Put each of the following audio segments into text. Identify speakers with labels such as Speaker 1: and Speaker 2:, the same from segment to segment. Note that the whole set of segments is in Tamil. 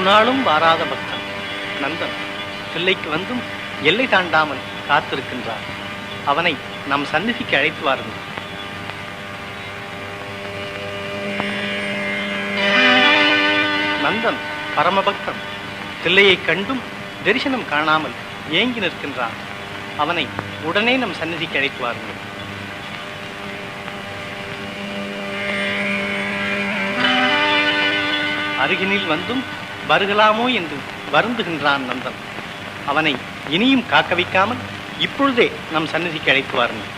Speaker 1: நாளும் வாராத பக்தன் நந்தன் தில்லைக்கு வந்தும் எல்லை தாண்டாமல் காத்திருக்கின்றார். அவனை நம் சந்நிதிக்கு அழைத்து வாருங்கள். நந்தன் பரமபக்தன் தில்லையை கண்டும் தரிசனம் காணாமல் ஏங்கி நிற்கின்றான். அவனை உடனே நம் சந்நிதிக்கு அழைத்து வாருங்கள். அருகினில் வந்தும் வருகலாமோ என்று வருந்துகின்றான் நந்தன். அவனை இனியும் காக்க வைக்காமல் இப்பொழுதே நம் சந்நிதிக்கு அழைத்து வாருங்கள்.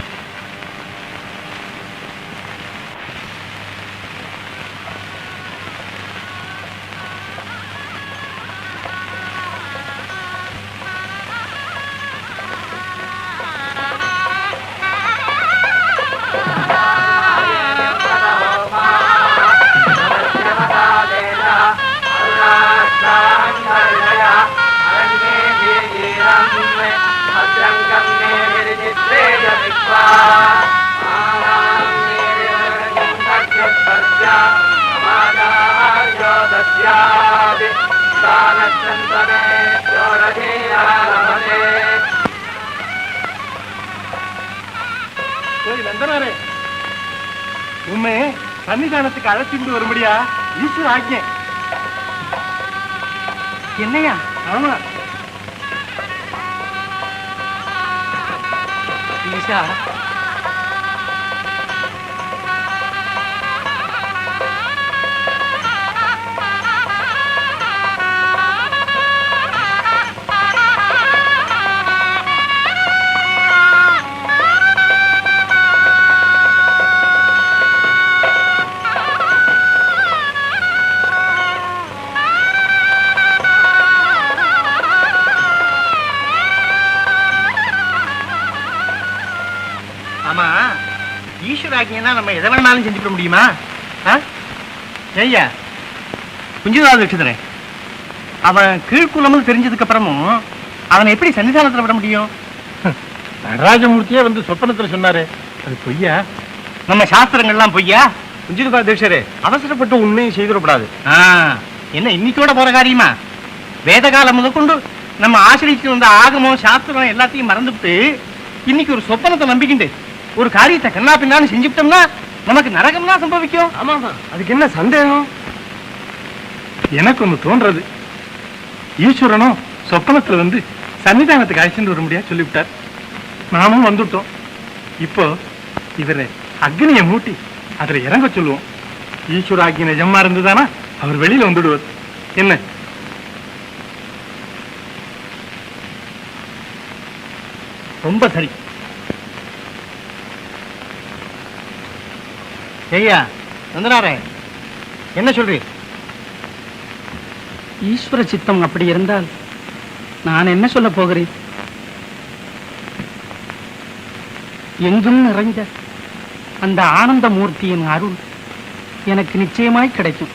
Speaker 1: நந்தனாரே, உண்மை சன்னிதானத்துக்கு அழைச்சிட்டு வரும்படியா ஈஸ்வர ஆజ్ఞை. என்னையா? ஆமா ஈஷா, ஈஸ்வராஜ்னா நம்ம எதை வேணாலும் செஞ்சுக்க முடியுமா? ஐயா குஞ்சுதாத லட்சத்திரன், அவன் கீழ்குலம்னு தெரிஞ்சதுக்கு அப்புறமும் அவனை எப்படி சன்னிதானத்தில் விட முடியும்? நடராஜமூர்த்தியே வந்து சொப்பனத்தில் சொன்னாரு, அது பொய்யா? நம்ம சாஸ்திரங்கள்லாம் பொய்யா? குஞ்சுதா தீட்சரே, அவசரப்பட்டு உண்மையை செய்திடக்கூடாது. என்ன இன்னைக்கோட போற காரியமா? வேத காலம் முதற்கொண்டு நம்ம ஆசிரியத்து வந்த ஆகமம் சாஸ்திரம் எல்லாத்தையும் மறந்துவிட்டு இன்னைக்கு ஒரு சொப்பனத்தை நம்பிக்கிண்டு ஒரு காரியத்தை கண்ணா பின்னாலும் செஞ்சுட்டோம்னா நமக்கு நரகம்னா சம்பவிக்கும். ஆமாமா, அதுக்கு என்ன சந்தேகம்? எனக்கு ஒண்ணு தோன்றது, ஈஸ்வரனும் சொப்பனத்துல வந்து சன்னிதானத்துக்கு அழைச்சிட்டு வர முடியாது சொல்லிவிட்டார். நாமும் வந்துட்டோம். இப்போ இவரை அக்னியை மூட்டி அதுல இறங்க சொல்லுவோம். ஈஸ்வர அக்னி நிஜமா இருந்துதானா அவர் வெளியில வந்துடுவார். என்ன? ரொம்ப சரி. ஐயா நந்தனாரே, என்ன சொல்றீர்?
Speaker 2: ஈஸ்வர சித்தம் அப்படி இருந்தால் நான் என்ன சொல்ல போகிறேன்? எங்கும் நிறைந்த அந்த ஆனந்த மூர்த்தியின் அருள் எனக்கு நிச்சயமாய் கிடைக்கும்.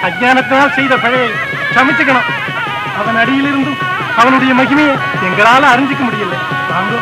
Speaker 1: அஞ்ஞானத்தினால் செய்த பழையை சமைச்சுக்கணும். அவன் அடியிலிருந்தும் அவனுடைய மகிமையை எங்களால அறிஞ்சிக்க முடியல. வாங்க.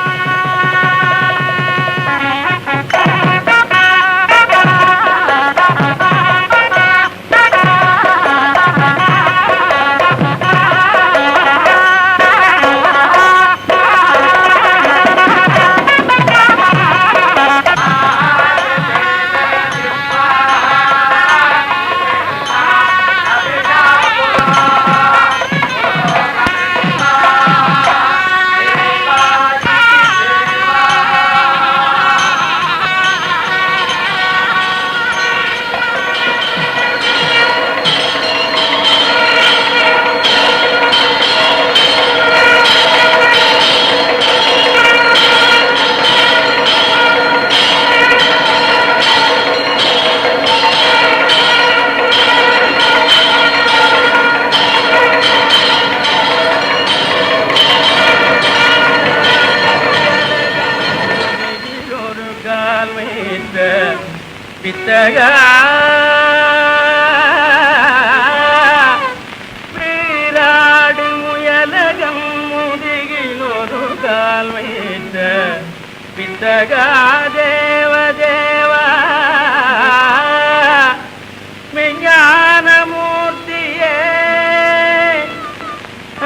Speaker 1: பித்தகா வீராடு முயலகம் முதுகிலொரு கால் வைத்த பித்தகா தேவதேவா மெஞ்ஞானமூர்த்தியே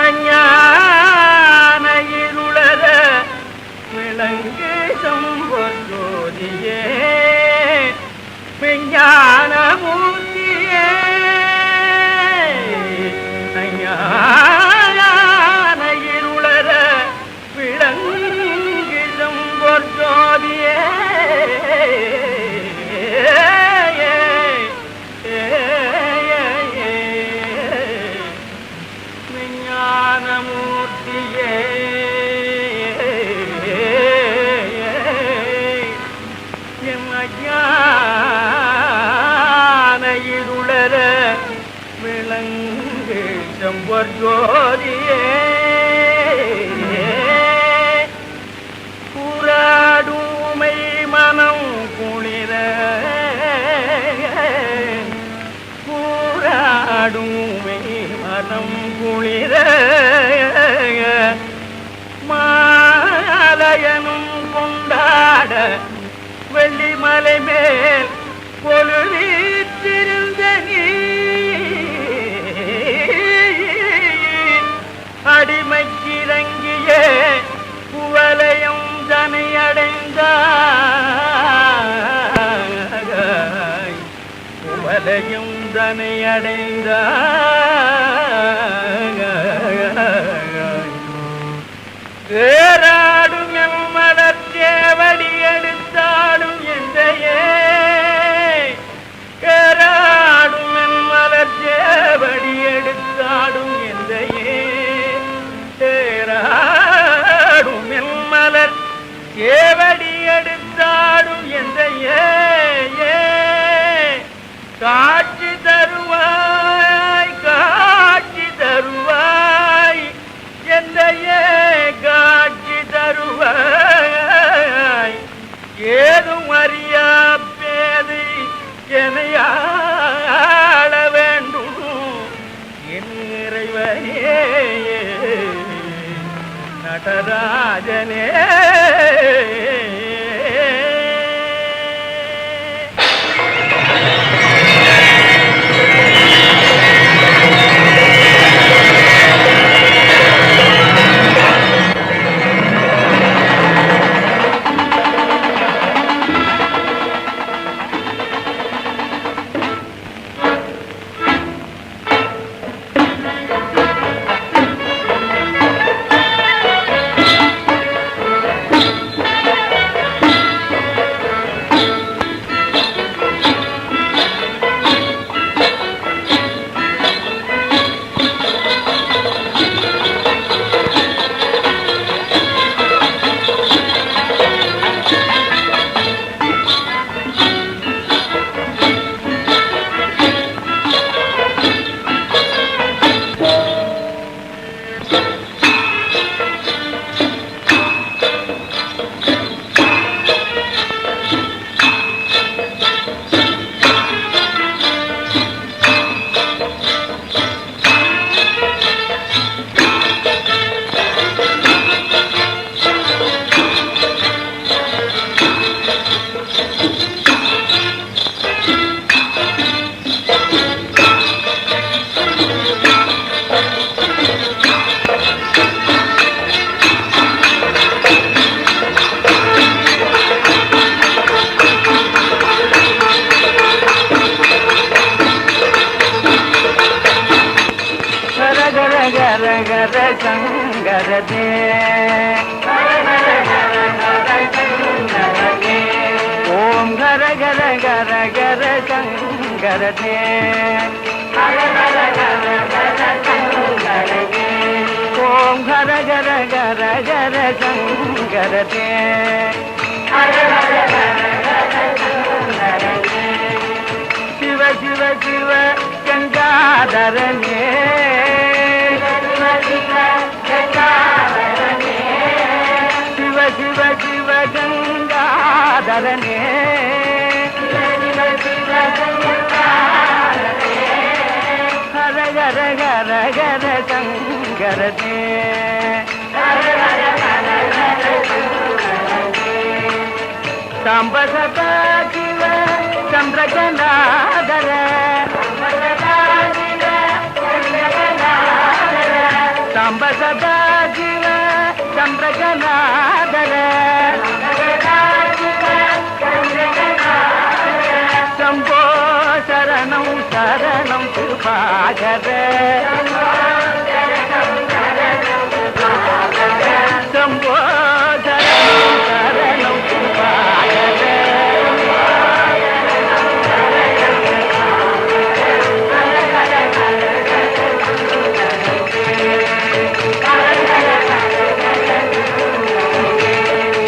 Speaker 1: அஞ்ஞான இருளர விளங்கு சம்பொற்ஜோதியே ஞானமூர்த்தியே ஞான இருளர விளங்கிடும் பொற்ஜோதியே ஞானமூர்த்தியே இருளர விளங்கு செம்பொற்ஜோதியே கூறாடுமை மனம் குளிர கூறாடுமை மனம் குளிர மாலயனும் கொண்டாட வெள்ளிமலை மேல் பொழுவீற்றிருந்த நீ அடிமைக்கிறங்கிய குவலையும் தனையடைந்தாய் குவலையும் தனையடைந்தாய் ஏறாடும் எம் மலர்ச்சேவடி எடுத்தாடும் எந்தையே ஏறாடும் என் மலர்ச்சேவடி எடுத்தாடும் எந்தையே ஏறாடும் என் மலர் சேவடி எடுத்தாடும் எந்தையே காட்சி தருவாய் காட்சி தருவாய் எந்தையே காட்சி தருவாய் ஏதும் அறியா பேதை என்னையாள வேண்டும் என் இறைவனே நடராஜனே சங்கரதே ஓம் கர கர கர கர சங்கரதே ஓம் கர கர கர கர சங்கரதே சிவ சிவ சிவ கங்காதரனே சிவ சிவ சிவ கங்காதரனே ஹர ஹர ஹர சங்கரதே சாம்ப சதா சிவ சந்திரகநாதர சாம்ப சதா சிவ சந்திரகநாதர சம்போ சரணம் சரணம் கிருபாகர